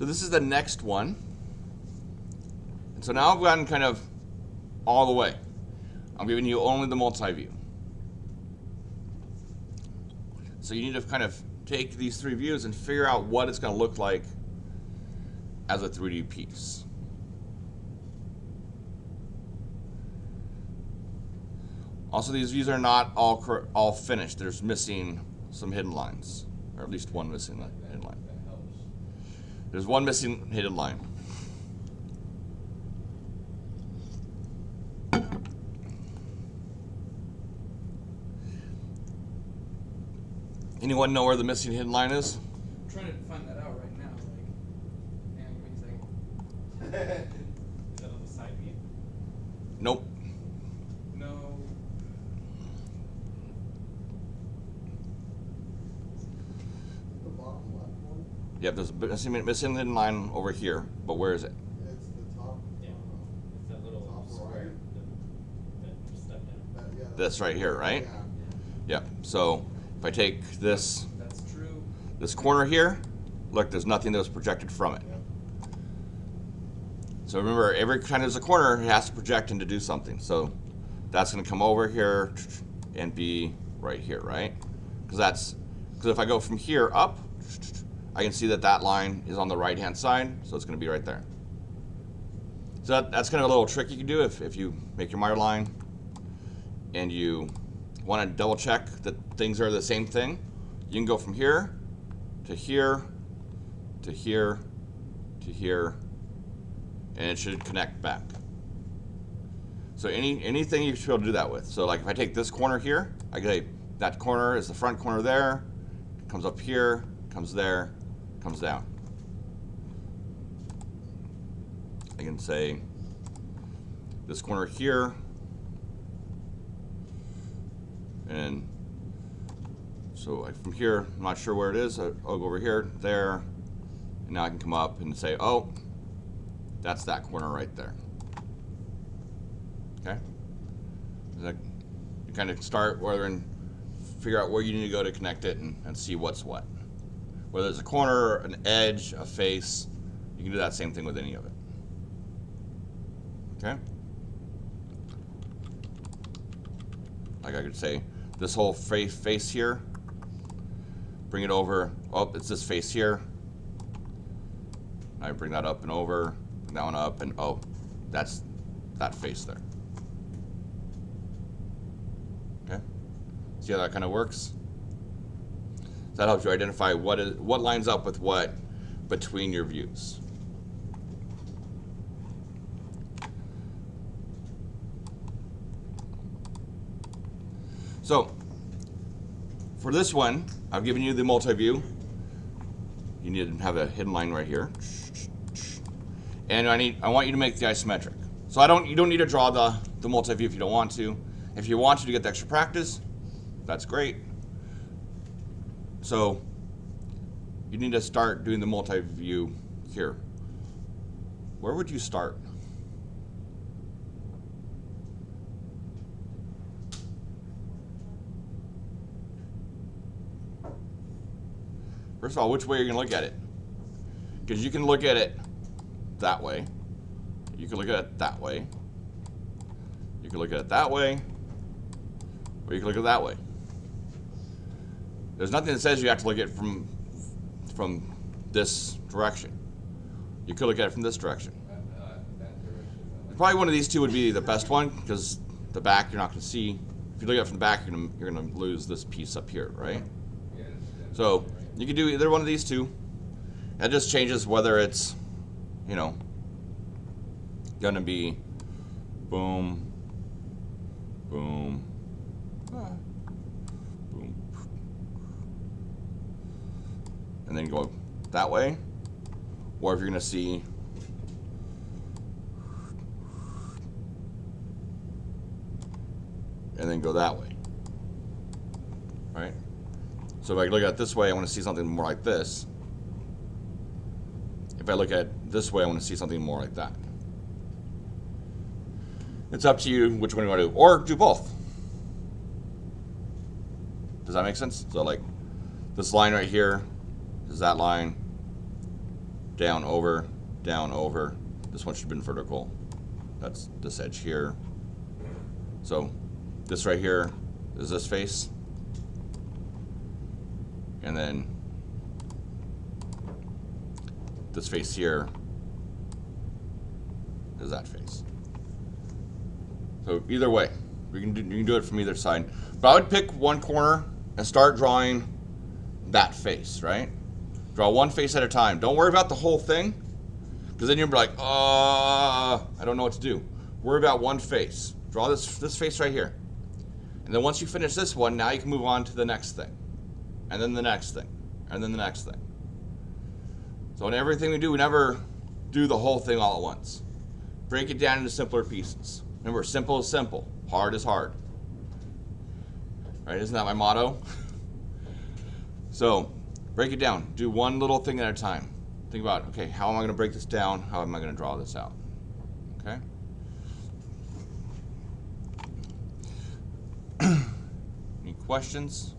So this is the next one. And so now I've gotten kind of all the way. I'm giving you only the multi-view. So you need to kind of take these three views and figure out what it's going to look like as a 3D piece. Also, these views are not all finished. There's missing some hidden lines, or at least one missing hidden line. There's one missing hidden line. Anyone know where the missing hidden line is? I'm trying to find that out right now. Like, give me a second. Is that on the side view? Nope. No. The bottom left one? Yep, there's a missing hidden line over here, but where is it? It's the top. Yeah. It's that little Top square right. that stuck down. Yeah, That's right here, right? Yeah. Yep. So if I take this That's true. this corner here, look, there's nothing that was projected from it. Yep. So remember, every time there's a corner, it has to project and to do something. So that's going to come over here and be right here, right? Because if I go from here up, I can see that that line is on the right-hand side, so it's going to be right there. So that's kind of a little trick you can do if you make your miter line and you want to double check that things are the same thing. You can go from here to here to here to here, and it should connect back. So anything you should be able to do that with. So like if I take this corner here, I can say that corner is the front corner there, comes up here, comes there, comes down. I can say this corner here, and so like from here, I'm not sure where it is, I'll go over here, there, and now I can come up and say, oh, that's that corner right there. Okay? You kind of start and figure out where you need to go to connect it and see what's what. Whether it's a corner, an edge, a face, you can do that same thing with any of it. Okay? Like I could say, this whole face here, bring it over, oh, it's this face here. I bring that up and over, bring that one up, and oh, that's that face there. Okay? See how that kind of works? So that helps you identify what lines up with what between your views. So, for this one, I've given you the multi-view. You need to have a hidden line right here. And I want you to make the isometric. So you don't need to draw the multi-view if you don't want to. If you want to get the extra practice, that's great. So you need to start doing the multi-view here. Where would you start? First of all, which way are you going to look at it? Because you can look at it that way. You can look at it that way. You can look at it that way. Or you can look at it that way. There's nothing that says you have to look at it from this direction. You could look at it from this direction. Probably one of these two would be the best one, because the back you're not going to see. If you look at it from the back, you're going to lose this piece up here, right? So you can do either one of these two. That just changes whether it's, going to be boom, boom, boom, and then go that way, or if you're going to see and then go that way, right? So if I look at it this way, I want to see something more like this. If I look at it this way, I want to see something more like that. It's up to you which one you want to do, or do both. Does that make sense? So like this line right here is that line, down, over, down, over. This one should have been vertical. That's this edge here. So this right here is this face. And then this face here is that face. So either way, you can do it from either side. But I would pick one corner and start drawing that face, right? Draw one face at a time. Don't worry about the whole thing, because then you'll be like, I don't know what to do. Worry about one face. Draw this face right here. And then once you finish this one, now you can move on to the next thing. And then the next thing. And then the next thing. So in everything we do, we never do the whole thing all at once. Break it down into simpler pieces. Remember, simple is simple. Hard is hard. Right? Isn't that my motto? So, break it down. Do one little thing at a time. Think about, okay, how am I going to break this down? How am I going to draw this out? Okay? Any questions?